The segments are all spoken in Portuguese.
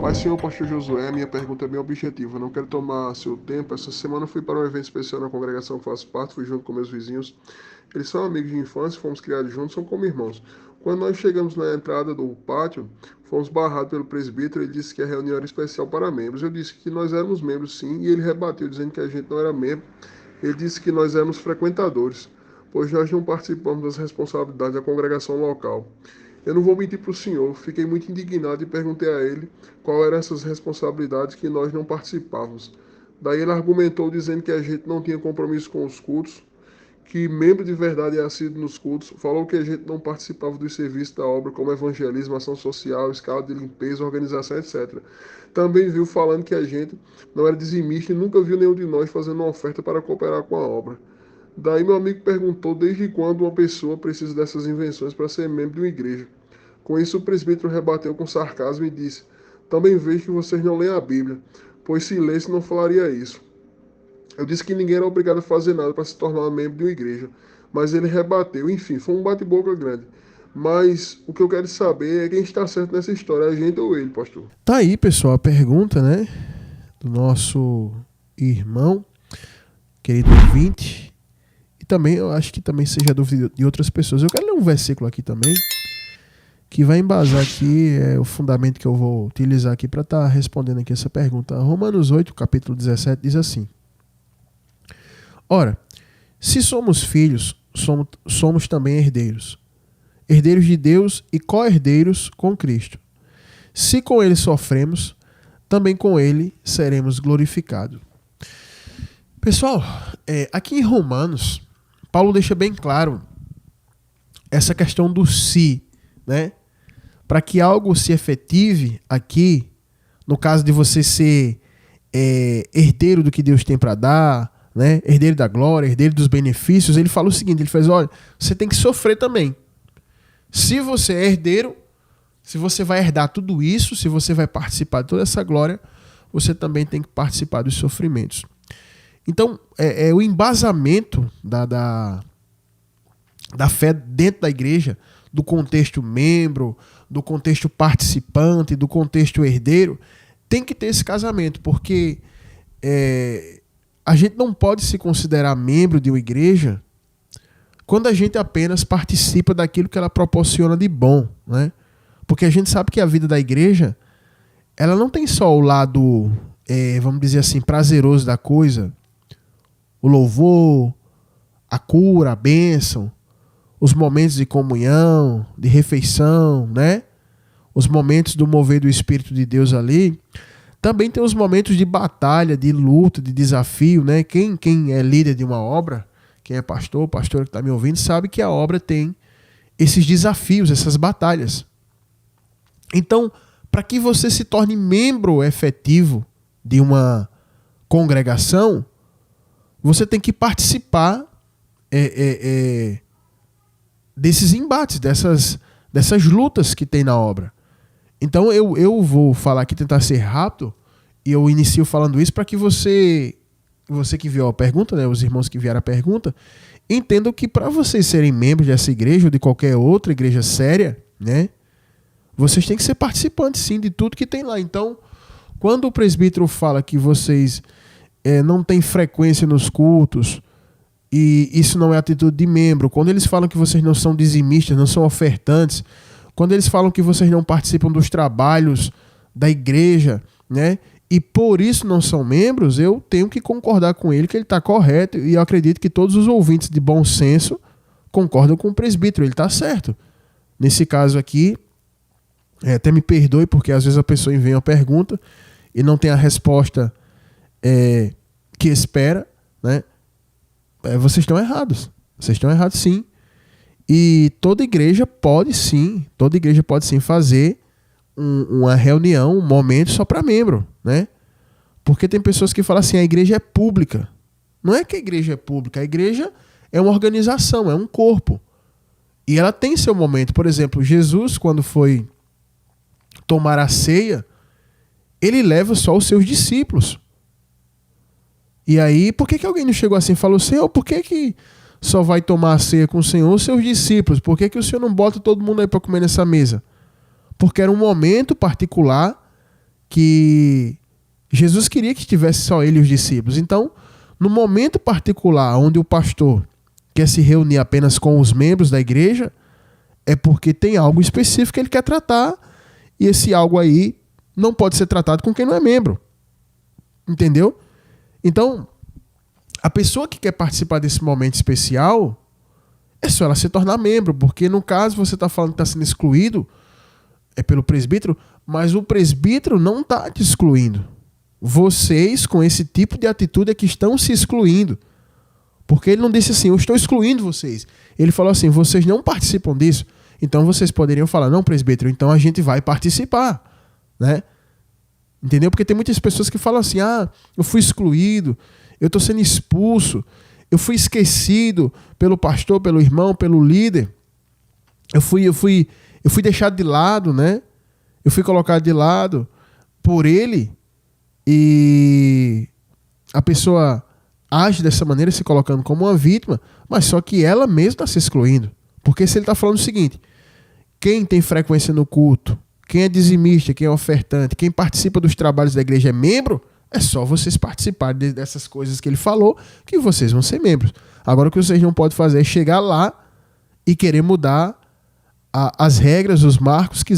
Mas, senhor pastor Josué, minha pergunta é bem objetiva. Não quero tomar seu tempo. Essa semana eu fui para um evento especial na congregação que faço parte, fui junto com meus vizinhos. Eles são amigos de infância, fomos criados juntos, são como irmãos. Quando nós chegamos na entrada do pátio, fomos barrados pelo presbítero. Ele disse que a reunião era especial para membros. Eu disse que nós éramos membros, sim, e ele rebateu dizendo que a gente não era membro. Ele disse que nós éramos frequentadores, pois nós não participamos das responsabilidades da congregação local. Eu não vou mentir para o senhor, fiquei muito indignado e perguntei a ele qual eram essas responsabilidades que nós não participávamos. Daí ele argumentou dizendo que a gente não tinha compromisso com os cultos, que membro de verdade é assíduo nos cultos, falou que a gente não participava dos serviços da obra como evangelismo, ação social, escala de limpeza, organização, etc. Também viu falando que a gente não era dizimista e nunca viu nenhum de nós fazendo uma oferta para cooperar com a obra. Daí meu amigo perguntou desde quando uma pessoa precisa dessas invenções para ser membro de uma igreja. Com isso o presbítero rebateu com sarcasmo e disse: também vejo que vocês não leem a Bíblia, pois se lesse não falaria isso. Eu disse que ninguém era obrigado a fazer nada para se tornar membro de uma igreja, mas ele rebateu. Enfim, foi um bate-boca grande. Mas o que eu quero saber é quem está certo nessa história, a gente ou ele, pastor? Tá aí, pessoal, a pergunta, né, do nosso irmão, querido ouvinte, e também eu acho que também seja dúvida de outras pessoas. Eu quero ler um versículo aqui também, que vai embasar aqui o fundamento que eu vou utilizar aqui para estar respondendo aqui essa pergunta. Romanos 8, capítulo 17, diz assim: ora, se somos filhos, somos também herdeiros. Herdeiros de Deus e co-herdeiros com Cristo. Se com ele sofremos, também com ele seremos glorificados. Pessoal, aqui em Romanos, Paulo deixa bem claro essa questão do se, né? Para que algo se efetive aqui, no caso de você ser herdeiro do que Deus tem para dar, né? Herdeiro da glória, herdeiro dos benefícios, ele fala o seguinte, ele faz, olha, você tem que sofrer também. Se você é herdeiro, se você vai herdar tudo isso, se você vai participar de toda essa glória, você também tem que participar dos sofrimentos. Então, o embasamento da fé dentro da igreja, do contexto membro, do contexto participante, do contexto herdeiro, tem que ter esse casamento, porque a gente não pode se considerar membro de uma igreja quando a gente apenas participa daquilo que ela proporciona de bom, né? Porque a gente sabe que a vida da igreja, ela não tem só o lado, vamos dizer assim, prazeroso da coisa, o louvor, a cura, a bênção, os momentos de comunhão, de refeição, né? Os momentos do mover do Espírito de Deus ali. Também tem os momentos de batalha, de luta, de desafio, né? Quem é líder de uma obra, quem é pastor, pastora que está me ouvindo, sabe que a obra tem esses desafios, essas batalhas. Então, para que você se torne membro efetivo de uma congregação, você tem que participar desses embates, dessas lutas que tem na obra. Então eu vou falar aqui, tentar ser rápido, e eu inicio falando isso para que você que enviou a pergunta, né, os irmãos que enviaram a pergunta, entendam que para vocês serem membros dessa igreja ou de qualquer outra igreja séria, né, vocês têm que ser participantes sim de tudo que tem lá. Então, quando o presbítero fala que vocês não têm frequência nos cultos, e isso não é atitude de membro, quando eles falam que vocês não são dizimistas, não são ofertantes, quando eles falam que vocês não participam dos trabalhos da igreja, né, e por isso não são membros, eu tenho que concordar com ele que ele está correto, e eu acredito que todos os ouvintes de bom senso concordam com o presbítero, ele está certo. Nesse caso aqui, até me perdoe, porque às vezes a pessoa envia uma pergunta e não tem a resposta que espera, né? Vocês estão errados. Vocês estão errados sim. E toda igreja pode sim fazer uma reunião, um momento só para membro, né? Porque tem pessoas que falam assim, a igreja é pública. Não é que a igreja é pública, a igreja é uma organização, é um corpo. E ela tem seu momento. Por exemplo, Jesus, quando foi tomar a ceia, ele leva só os seus discípulos. E aí, por que alguém não chegou assim e falou, Senhor, por que só vai tomar a ceia com o Senhor os seus discípulos? Por que o Senhor não bota todo mundo aí para comer nessa mesa? Porque era um momento particular que Jesus queria que tivesse só ele e os discípulos. Então, no momento particular onde o pastor quer se reunir apenas com os membros da igreja, é porque tem algo específico que ele quer tratar, e esse algo aí não pode ser tratado com quem não é membro. Entendeu? Então, a pessoa que quer participar desse momento especial, é só ela se tornar membro, porque no caso você está falando que está sendo excluído pelo presbítero, mas o presbítero não está te excluindo. Vocês, com esse tipo de atitude, é que estão se excluindo. Porque ele não disse assim, eu estou excluindo vocês. Ele falou assim, vocês não participam disso. Então vocês poderiam falar, não, presbítero, então a gente vai participar. Né? Entendeu? Porque tem muitas pessoas que falam assim, eu fui excluído, eu estou sendo expulso, eu fui esquecido pelo pastor, pelo irmão, pelo líder. Eu fui deixado de lado, né? Eu fui colocado de lado por ele, e a pessoa age dessa maneira, se colocando como uma vítima, mas só que ela mesma está se excluindo. Porque se ele está falando o seguinte, quem tem frequência no culto, quem é dizimista, quem é ofertante, quem participa dos trabalhos da igreja é membro, é só vocês participarem dessas coisas que ele falou, que vocês vão ser membros. Agora o que vocês não podem fazer é chegar lá e querer mudar as regras, os marcos que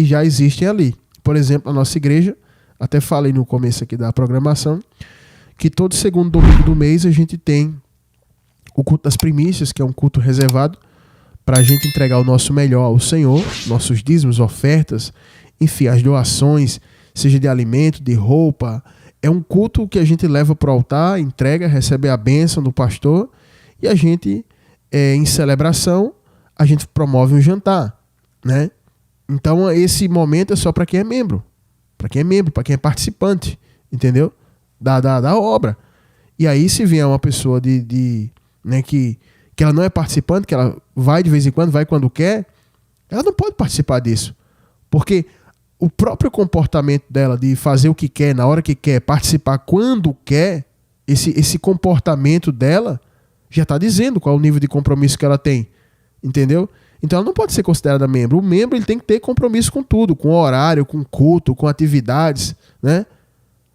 já existem ali. Por exemplo, a nossa igreja, até falei no começo aqui da programação, que todo segundo domingo do mês a gente tem o culto das primícias, que é um culto reservado para a gente entregar o nosso melhor ao Senhor, nossos dízimos, ofertas, enfim, as doações, seja de alimento, de roupa. É um culto que a gente leva para o altar, entrega, recebe a bênção do pastor, e a gente, em celebração, a gente promove um jantar, né? Então esse momento é só para quem é membro, para quem é participante, entendeu? Da obra. E aí se vier uma pessoa né, que ela não é participante, que ela vai de vez em quando, vai quando quer, ela não pode participar disso. Porque o próprio comportamento dela de fazer o que quer, na hora que quer, participar quando quer, esse comportamento dela já está dizendo qual é o nível de compromisso que ela tem. Entendeu? Então ela não pode ser considerada membro. O membro ele tem que ter compromisso com tudo, com horário, com culto, com atividades, né?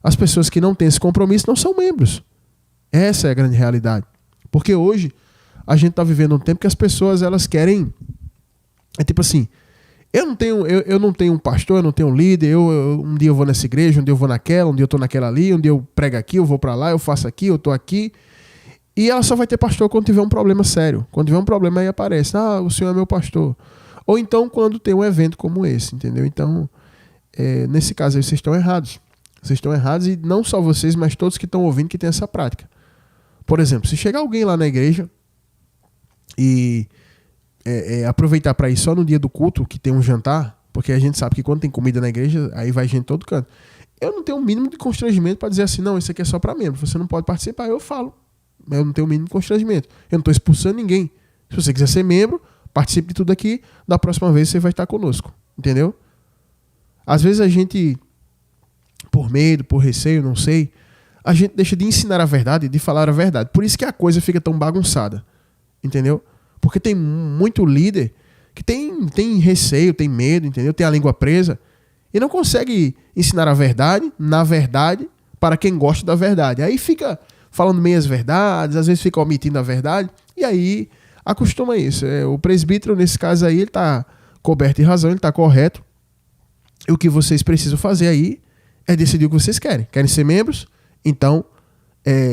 As pessoas que não têm esse compromisso não são membros. Essa é a grande realidade. Porque hoje a gente está vivendo um tempo que as pessoas elas querem... É tipo assim, eu não tenho um pastor, eu não tenho um líder, um dia eu vou nessa igreja, um dia eu vou naquela, um dia eu estou naquela ali, um dia eu prego aqui, eu vou para lá, eu faço aqui, eu estou aqui. E ela só vai ter pastor quando tiver um problema sério. Quando tiver um problema aí aparece, o senhor é meu pastor. Ou então quando tem um evento como esse, entendeu? Então, nesse caso aí vocês estão errados. Vocês estão errados, e não só vocês, mas todos que estão ouvindo que tem essa prática. Por exemplo, se chegar alguém lá na igreja e aproveitar para ir só no dia do culto, que tem um jantar, porque a gente sabe que quando tem comida na igreja, aí vai gente de todo canto. Eu não tenho o mínimo de constrangimento para dizer assim, não, isso aqui é só para membro, você não pode participar. Eu falo, mas eu não tenho o mínimo de constrangimento. Eu não estou expulsando ninguém. Se você quiser ser membro, participe de tudo aqui, da próxima vez você vai estar conosco. Entendeu? Às vezes a gente, por medo, por receio, não sei, a gente deixa de ensinar a verdade, de falar a verdade. Por isso que a coisa fica tão bagunçada. Entendeu? Porque tem muito líder que tem receio, tem medo, entendeu? Tem a língua presa e não consegue ensinar a verdade, na verdade, para quem gosta da verdade. Aí fica falando meias verdades, às vezes fica omitindo a verdade, e aí acostuma isso. O presbítero, nesse caso aí, ele está coberto de razão, ele está correto. E o que vocês precisam fazer aí é decidir o que vocês querem. Querem ser membros? Então,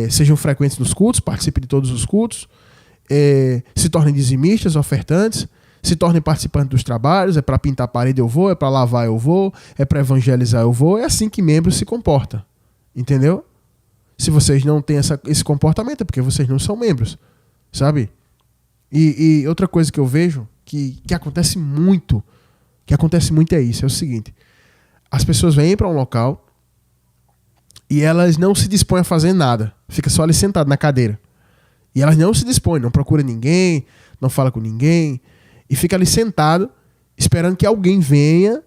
sejam frequentes nos cultos, participem de todos os cultos, se tornem dizimistas, ofertantes, se tornem participantes dos trabalhos. É para pintar a parede eu vou, é para lavar eu vou, é para evangelizar eu vou. É assim que membro se comporta. Entendeu? Se vocês não têm esse comportamento, é porque vocês não são membros. Sabe? E outra coisa que eu vejo que acontece muito, é isso, é o seguinte: as pessoas vêm para um local e elas não se dispõem a fazer nada, fica só ali sentado na cadeira, e elas não se dispõem, não procuram ninguém, não fala com ninguém, e fica ali sentado esperando que alguém venha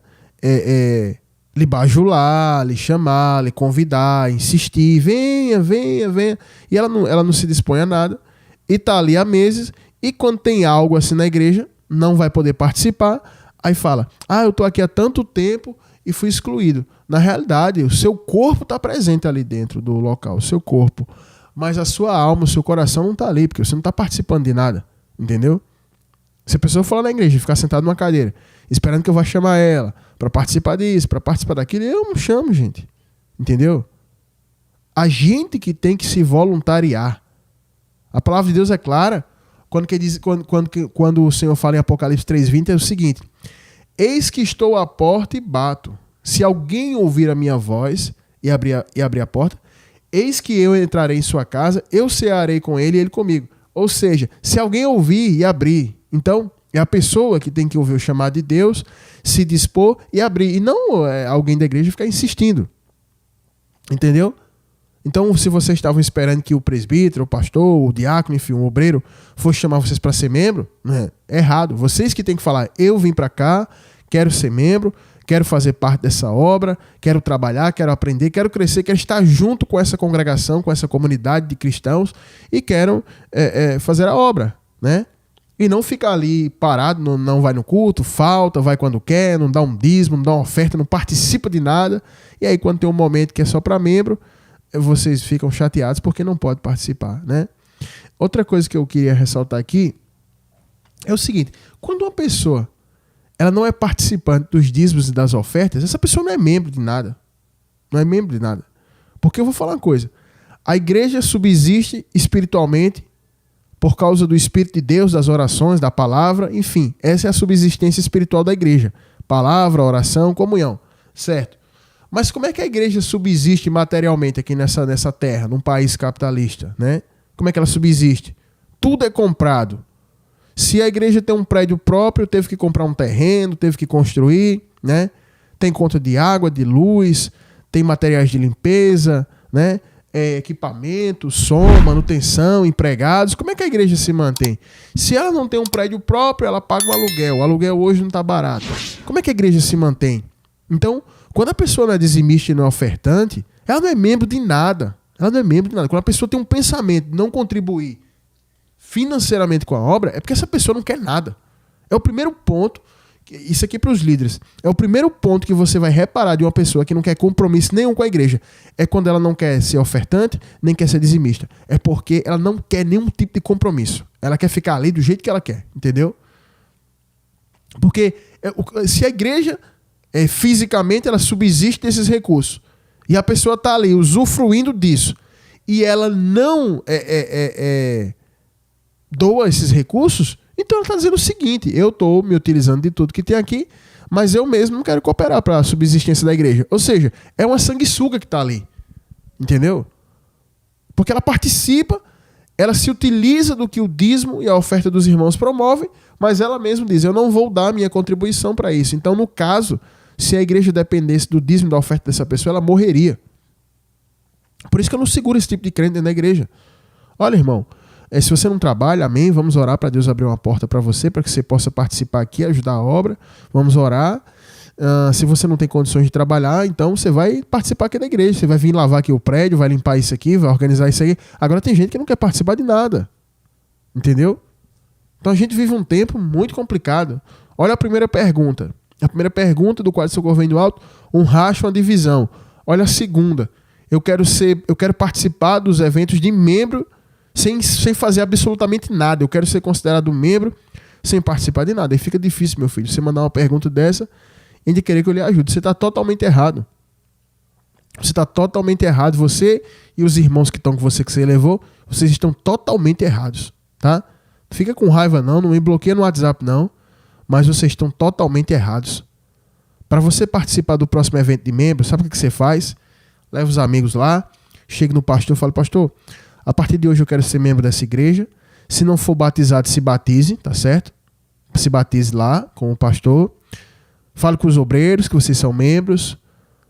lhe bajular, lhe chamar, lhe convidar, insistir, venha, e ela não se dispõe a nada, e está ali há meses, e quando tem algo assim na igreja, não vai poder participar. Aí fala, eu estou aqui há tanto tempo e fui excluído. Na realidade, o seu corpo está presente ali dentro do local, o seu corpo. Mas a sua alma, o seu coração não está ali, porque você não está participando de nada. Entendeu? Se a pessoa for lá na igreja e ficar sentada numa cadeira, esperando que eu vá chamar ela para participar disso, para participar daquilo, eu não chamo, gente. Entendeu? A gente que tem que se voluntariar. A palavra de Deus é clara. Quando o Senhor fala em Apocalipse 3:20, é o seguinte: eis que estou à porta e bato. Se alguém ouvir a minha voz e abrir a porta, eis que eu entrarei em sua casa, eu cearei com ele e ele comigo. Ou seja, se alguém ouvir e abrir, então é a pessoa que tem que ouvir o chamado de Deus, se dispor e abrir. E não alguém da igreja ficar insistindo. Entendeu? Então, se vocês estavam esperando que o presbítero, o pastor, o diácono, enfim, o obreiro fosse chamar vocês para ser membro, né? É errado. Vocês que têm que falar: eu vim para cá, quero ser membro, quero fazer parte dessa obra, quero trabalhar, quero aprender, quero crescer, quero estar junto com essa congregação, com essa comunidade de cristãos e quero fazer a obra, né? E não ficar ali parado, não vai no culto, falta, vai quando quer, não dá um dízimo, não dá uma oferta, não participa de nada. E aí, quando tem um momento que é só para membro, vocês ficam chateados porque não pode participar, né? Outra coisa que eu queria ressaltar aqui é o seguinte: quando uma pessoa ela não é participante dos dízimos e das ofertas, essa pessoa não é membro de nada. Não é membro de nada. Porque eu vou falar uma coisa: a igreja subsiste espiritualmente por causa do Espírito de Deus, das orações, da palavra, enfim, essa é a subsistência espiritual da igreja. Palavra, oração, comunhão, certo? Mas como é que a igreja subsiste materialmente aqui nessa terra, num país capitalista, né? Como é que ela subsiste? Tudo é comprado. Se a igreja tem um prédio próprio, teve que comprar um terreno, teve que construir, né? Tem conta de água, de luz, tem materiais de limpeza, né? Equipamento, som, manutenção, empregados. Como é que a igreja se mantém? Se ela não tem um prédio próprio, ela paga um aluguel. O aluguel hoje não está barato. Como é que a igreja se mantém? Então, quando a pessoa não é dizimista e não é ofertante, ela não é membro de nada. Ela não é membro de nada. Quando a pessoa tem um pensamento de não contribuir financeiramente com a obra, é porque essa pessoa não quer nada. É o primeiro ponto, isso aqui é para os líderes, é o primeiro ponto que você vai reparar de uma pessoa que não quer compromisso nenhum com a igreja. É quando ela não quer ser ofertante, nem quer ser dizimista. É porque ela não quer nenhum tipo de compromisso. Ela quer ficar ali do jeito que ela quer, entendeu? Porque se a igreja fisicamente ela subsiste desses recursos e a pessoa está ali usufruindo disso e ela não doa esses recursos, então ela está dizendo o seguinte: eu estou me utilizando de tudo que tem aqui, mas eu mesmo não quero cooperar para a subsistência da igreja. Ou seja, é uma sanguessuga que está ali, entendeu? Porque ela participa, ela se utiliza do que o dízimo e a oferta dos irmãos promovem, mas ela mesma diz: eu não vou dar a minha contribuição para isso. Então, no caso, se a igreja dependesse do dízimo da oferta dessa pessoa, ela morreria. Por isso que eu não seguro esse tipo de crente dentro da igreja. Olha, irmão, se você não trabalha, amém, vamos orar para Deus abrir uma porta para você, para que você possa participar aqui, ajudar a obra. Vamos orar. Se você não tem condições de trabalhar, então você vai participar aqui da igreja. Você vai vir lavar aqui o prédio, vai limpar isso aqui, vai organizar isso aqui. Agora tem gente que não quer participar de nada. Entendeu? Então a gente vive um tempo muito complicado. Olha a primeira pergunta. A primeira pergunta do quadro Socorro Vem do Alto: um racho, uma divisão. Olha a segunda: eu quero participar dos eventos de membro sem fazer absolutamente nada. Eu quero ser considerado membro sem participar de nada. Aí fica difícil, meu filho, você mandar uma pergunta dessa e de querer que eu lhe ajude. Você está totalmente errado. Você está totalmente errado. Você e os irmãos que estão com você, que você levou, vocês estão totalmente errados, tá? Não fica com raiva não me bloqueia no WhatsApp não, mas vocês estão totalmente errados. Para você participar do próximo evento de membro, sabe o que você faz? Leva os amigos lá, chega no pastor e fala: pastor, a partir de hoje eu quero ser membro dessa igreja. Se não for batizado, se batize, tá certo? Se batize lá com o pastor. Fale com os obreiros que vocês são membros.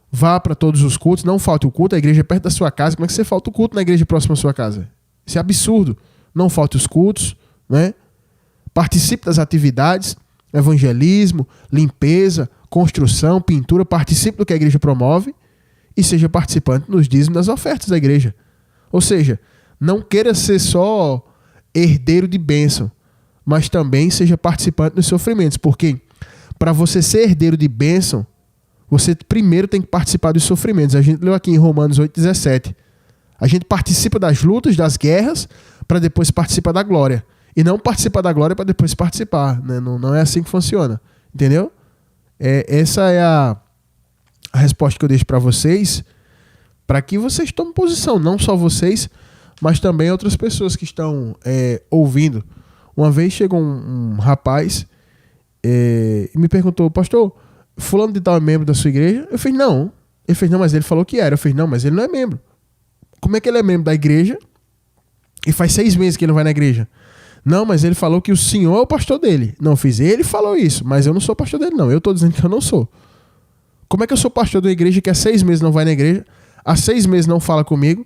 Vá para todos os cultos. Não falte o culto. A igreja é perto da sua casa. Como é que você falta o culto na igreja próxima à sua casa? Isso é absurdo. Não falte os cultos, né? Participe das atividades. Evangelismo, limpeza, construção, pintura. Participe do que a igreja promove. E seja participante nos dízimos das ofertas da igreja. Ou seja, não queira ser só herdeiro de bênção, mas também seja participante dos sofrimentos. Porque para você ser herdeiro de bênção, Você primeiro tem que participar dos sofrimentos. A gente leu aqui em Romanos 8,17. A gente participa das lutas, das guerras, para depois participar da glória. E não participar da glória para depois participar. Né? Não é assim que funciona. Entendeu? Essa é a resposta que eu deixo para vocês, para que vocês tomem posição. Não só vocês, mas também outras pessoas que estão ouvindo. Uma vez chegou um rapaz e me perguntou: pastor, fulano de tal é membro da sua igreja? Eu falei, não. Ele fez, não, mas ele falou que era. Eu falei, não, mas ele não é membro. Como é que ele é membro da igreja e faz 6 meses que ele não vai na igreja? Não, mas ele falou que o senhor é o pastor dele. Não, ele falou isso, mas eu não sou pastor dele, não. Eu estou dizendo que eu não sou. Como é que eu sou pastor de uma igreja que há 6 meses não vai na igreja, há 6 meses não fala comigo?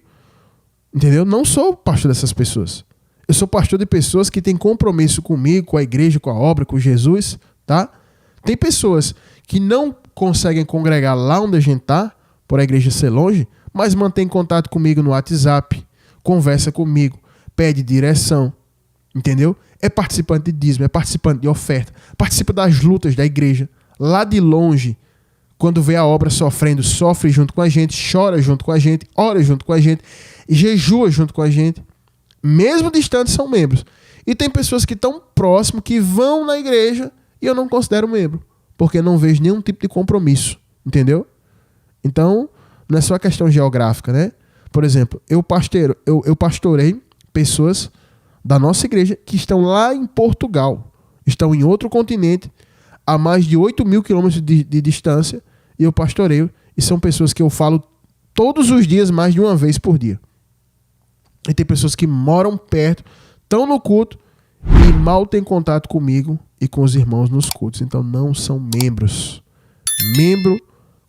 Entendeu? Não sou pastor dessas pessoas. Eu sou pastor de pessoas que têm compromisso comigo, com a igreja, com a obra, com Jesus, tá? Tem pessoas que não conseguem congregar lá onde a gente tá, por a igreja ser longe, mas mantém contato comigo no WhatsApp, conversa comigo, pede direção, entendeu? É participante de dízimo, é participante de oferta, participa das lutas da igreja, lá de longe, quando vê a obra sofrendo, sofre junto com a gente, chora junto com a gente, ora junto com a gente, jejua junto com a gente, mesmo distantes são membros. E tem pessoas que estão próximo, que vão na igreja e eu não considero membro, porque não vejo nenhum tipo de compromisso, entendeu? Então, não é só questão geográfica, né? Por exemplo, eu pastorei pessoas da nossa igreja que estão lá em Portugal, estão em outro continente, a mais de 8.000 quilômetros de distância, e eu pastoreio, e são pessoas que eu falo todos os dias, mais de uma vez por dia. E tem pessoas que moram perto, estão no culto, e mal têm contato comigo e com os irmãos nos cultos. Então não são membros. Membro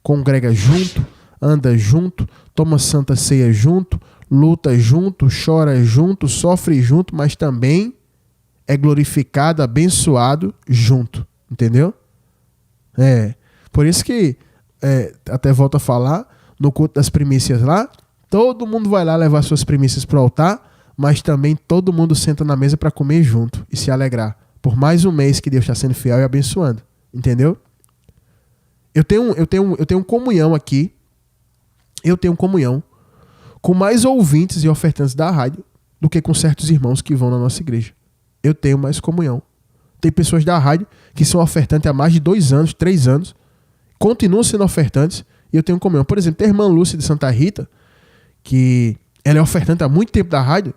congrega junto, anda junto, toma santa ceia junto, luta junto, chora junto, sofre junto, mas também é glorificado, abençoado junto. Entendeu? Por isso que, até volto a falar, no culto das primícias lá, todo mundo vai lá levar suas primícias para o altar, mas também todo mundo senta na mesa para comer junto e se alegrar. Por mais um mês que Deus está sendo fiel e abençoando. Entendeu? Eu tenho comunhão aqui. Eu tenho comunhão com mais ouvintes e ofertantes da rádio do que com certos irmãos que vão na nossa igreja. Eu tenho mais comunhão. Tem pessoas da rádio que são ofertantes há mais de 2 anos, 3 anos, continuam sendo ofertantes e eu tenho comunhão. Por exemplo, tem a irmã Lúcia de Santa Rita, que ela é ofertante há muito tempo da rádio.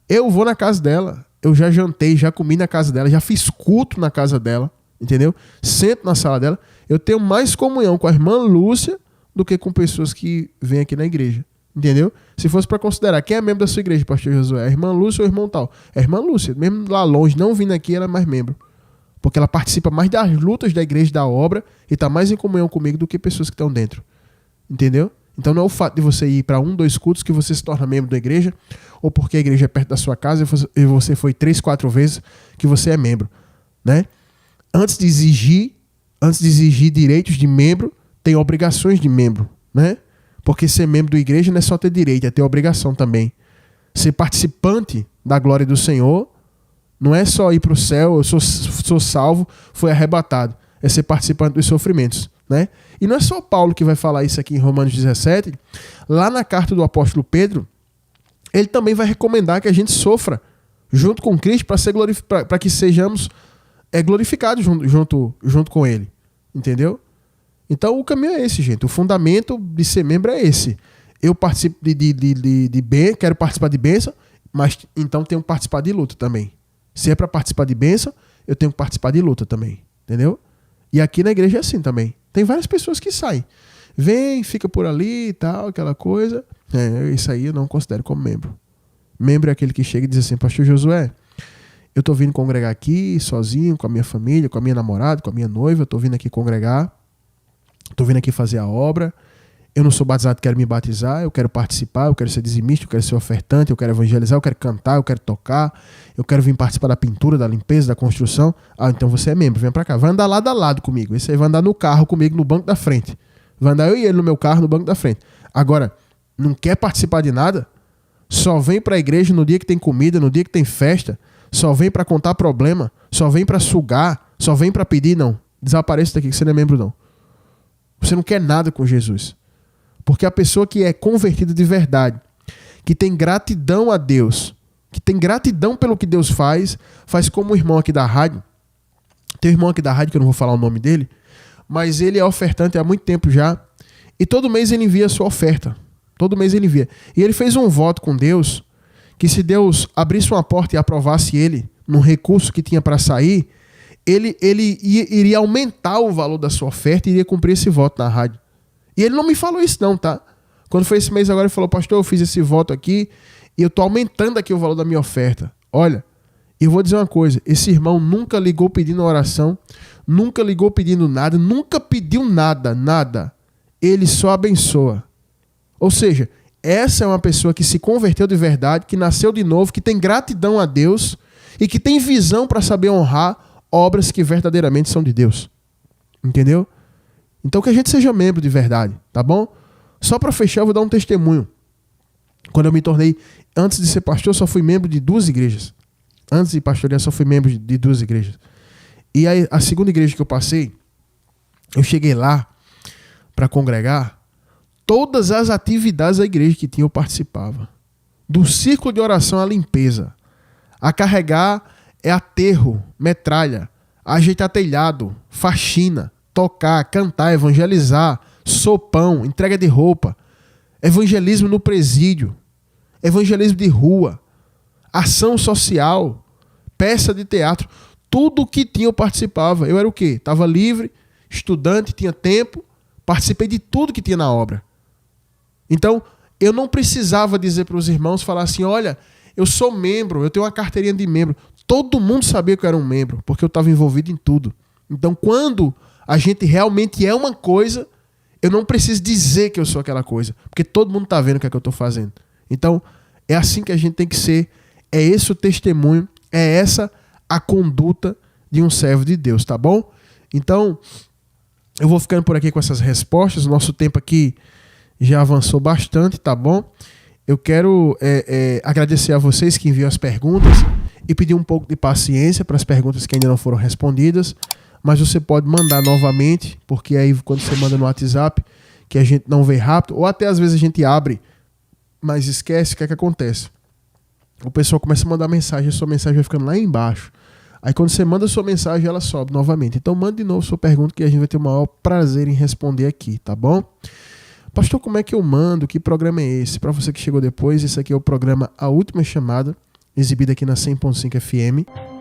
Eu vou na casa dela, eu já jantei, já comi na casa dela, já fiz culto na casa dela, entendeu? Sento na sala dela. Eu tenho mais comunhão com a irmã Lúcia do que com pessoas que vêm aqui na igreja, entendeu? Se fosse para considerar quem é membro da sua igreja, pastor Josué, a irmã Lúcia ou o irmão tal? É a irmã Lúcia, mesmo lá longe, não vindo aqui, ela é mais membro. Porque ela participa mais das lutas da igreja, da obra, e está mais em comunhão comigo do que pessoas que estão dentro. Entendeu? Então não é o fato de você ir para 1, 2 cultos que você se torna membro da igreja, ou porque a igreja é perto da sua casa e você foi 3, 4 vezes que você é membro, né? Antes de exigir direitos de membro, tem obrigações de membro, né? Porque ser membro da igreja não é só ter direito, é ter obrigação também. Ser participante da glória do Senhor não é só ir para o céu, eu sou salvo, foi arrebatado. É ser participante dos sofrimentos, né? E não é só Paulo que vai falar isso aqui em Romanos 17. Lá na carta do apóstolo Pedro, ele também vai recomendar que a gente sofra junto com Cristo para que sejamos glorificados junto com ele. Entendeu? Então o caminho é esse, gente. O fundamento de ser membro é esse. Eu participo de bem, quero participar de bênção, mas então tenho que participar de luta também. Se é para participar de bênção, eu tenho que participar de luta também. Entendeu? E aqui na igreja é assim também. Tem várias pessoas que saem. Vem, fica por ali e tal, aquela coisa. Isso aí eu não considero como membro. Membro é aquele que chega e diz assim: pastor Josué, eu tô vindo congregar aqui sozinho, com a minha família, com a minha namorada, com a minha noiva, tô vindo aqui congregar, tô vindo aqui fazer a obra, eu não sou batizado, quero me batizar, eu quero participar, eu quero ser dizimista, eu quero ser ofertante, eu quero evangelizar, eu quero cantar, eu quero tocar, eu quero vir participar da pintura, da limpeza, da construção. Ah, então você é membro, vem pra cá, vai andar lado a lado comigo, esse aí vai andar no carro comigo, no banco da frente, vai andar eu e ele no meu carro, no banco da frente. Agora, não quer participar de nada? Só vem pra igreja no dia que tem comida, no dia que tem festa, só vem pra contar problema, só vem pra sugar, só vem pra pedir, não. Desapareça daqui que você não é membro, não. Você não quer nada com Jesus. Porque a pessoa que é convertida de verdade, que tem gratidão a Deus, que tem gratidão pelo que Deus faz como o irmão aqui da rádio. Tem um irmão aqui da rádio, que eu não vou falar o nome dele, mas ele é ofertante há muito tempo já, e todo mês ele envia a sua oferta. Todo mês ele envia. E ele fez um voto com Deus, que se Deus abrisse uma porta e aprovasse ele num recurso que tinha para sair, ele iria aumentar o valor da sua oferta e iria cumprir esse voto na rádio. E ele não me falou isso não, tá? Quando foi esse mês agora, ele falou, pastor, eu fiz esse voto aqui e eu tô aumentando aqui o valor da minha oferta. Olha, eu vou dizer uma coisa, esse irmão nunca ligou pedindo oração, nunca ligou pedindo nada, nunca pediu nada. Ele só abençoa. Ou seja, essa é uma pessoa que se converteu de verdade, que nasceu de novo, que tem gratidão a Deus e que tem visão para saber honrar obras que verdadeiramente são de Deus. Entendeu? Então que a gente seja membro de verdade, tá bom? Só para fechar, eu vou dar um testemunho. Quando eu me tornei, antes de ser pastor, eu só fui membro de 2 igrejas. Antes de pastorear, só fui membro de 2 igrejas. E aí, a segunda igreja que eu passei, eu cheguei lá para congregar, todas as atividades da igreja que tinha eu participava. Do círculo de oração à limpeza, a carregar aterro, metralha, a ajeitar telhado, faxina, tocar, cantar, evangelizar, sopão, entrega de roupa, evangelismo no presídio, evangelismo de rua, ação social, peça de teatro, tudo que tinha eu participava. Eu era o quê? Estava livre, estudante, tinha tempo, participei de tudo que tinha na obra. Então, eu não precisava dizer para os irmãos, falar assim, olha, eu sou membro, eu tenho uma carteirinha de membro. Todo mundo sabia que eu era um membro, porque eu estava envolvido em tudo. Então, quando a gente realmente é uma coisa, eu não preciso dizer que eu sou aquela coisa, porque todo mundo está vendo o que é que eu estou fazendo. Então, é assim que a gente tem que ser, é esse o testemunho, é essa a conduta de um servo de Deus, tá bom? Então, eu vou ficando por aqui com essas respostas, o nosso tempo aqui já avançou bastante, tá bom? Eu quero agradecer a vocês que enviam as perguntas e pedir um pouco de paciência para as perguntas que ainda não foram respondidas, mas você pode mandar novamente, porque aí quando você manda no WhatsApp, que a gente não vê rápido, ou até às vezes a gente abre, mas esquece, o que é que acontece? O pessoal começa a mandar mensagem, a sua mensagem vai ficando lá embaixo. Aí quando você manda a sua mensagem, ela sobe novamente. Então manda de novo sua pergunta que a gente vai ter o maior prazer em responder aqui, tá bom? Pastor, como é que eu mando? Que programa é esse? Para você que chegou depois, esse aqui é o programa A Última Chamada, exibido aqui na 100.5 FM.